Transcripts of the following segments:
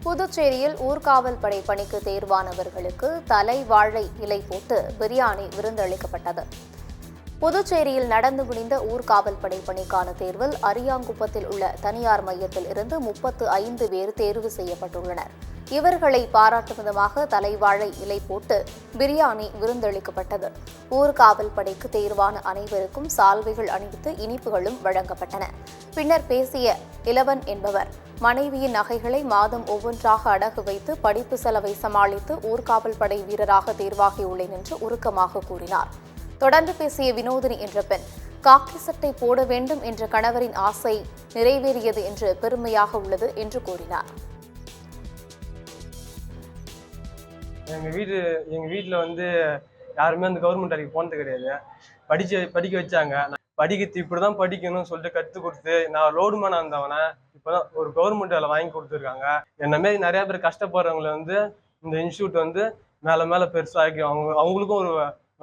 புதுச்சேரியில் ஊர்காவல் படை பணிக்கு தேர்வானவர்களுக்கு தலை வாழை இலை போட்டு பிரியாணி விருந்தளிக்கப்பட்டது. புதுச்சேரியில் நடந்து முடிந்த ஊர்காவல் படை பணிக்கான தேர்வில் அரியாங்குப்பத்தில் உள்ள தனியார் மையத்தில் இருந்து 35 பேர் தேர்வு செய்யப்பட்டுள்ளனர். இவர்களை பாராட்டும் விதமாக தலைவாழை இலை போட்டு பிரியாணி விருந்தளிக்கப்பட்டது. ஊர்காவல் படைக்கு தேர்வான அனைவருக்கும் சால்வைகள் அணிவித்து இனிப்புகளும் வழங்கப்பட்டன. பின்னர் பேசிய இளவன் என்பவர், மனைவியின் நகைகளை மாதம் ஒவ்வொன்றாக அடகு வைத்து படிப்பு செலவை சமாளித்து ஊர்காவல் படை வீரராக தேர்வாகியுள்ளேன் என்று உருக்கமாக கூறினார். தொடர்ந்து பேசிய வினோதினி என்ற பெண், காக்கி சட்டை போட வேண்டும் என்ற கணவரின் ஆசை நிறைவேறியது என்று பெருமையாக உள்ளது என்று கூறினார். எங்கள் வீட்டில் வந்து யாருமே அந்த கவர்மெண்ட் வேலைக்கு போனது கிடையாது. படிக்க வச்சாங்க. படிக்கிறது இப்படி தான் படிக்கணும்னு சொல்லிட்டு கற்றுக் கொடுத்து நான் ரோடுமேனாக இருந்தவனை இப்போ தான் ஒரு கவர்மெண்ட் வேலை வாங்கி கொடுத்துருக்காங்க. என்னமாரி நிறையா பேர் கஷ்டப்படுறவங்களை வந்து இந்த இன்ஸ்டியூட் வந்து மேலே பெருசாகி அவங்களுக்கும்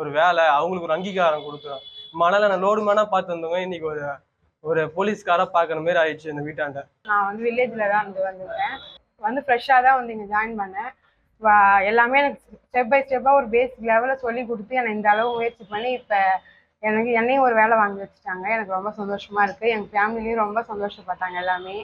ஒரு வேலை, அவங்களுக்கு ஒரு அங்கீகாரம் கொடுக்குறோம். மணலை நான் ரோடுமேனாக பார்த்து வந்தவங்க இன்னைக்கு ஒரு போலீஸ்காராக பார்க்குற மாதிரி ஆயிடுச்சு இந்த வீட்டாண்ட. நான் வந்து வில்லேஜில் தான் வந்துருக்கேன். ஃப்ரெஷ்ஷாக தான் வந்து இங்கே ஜாயின் பண்ணேன். எல்லாமே எனக்கு ஸ்டெப் பை ஸ்டெப்பாக ஒரு பேசிக் லெவலில் சொல்லி கொடுத்து என்னை இந்த அளவு முயற்சி பண்ணி இப்போ என்னையும் ஒரு வேலை வாங்கி வச்சுட்டாங்க. எனக்கு ரொம்ப சந்தோஷமாக இருக்குது. எங்கள் ஃபேமிலியும் ரொம்ப சந்தோஷப்பட்டாங்க எல்லாமே.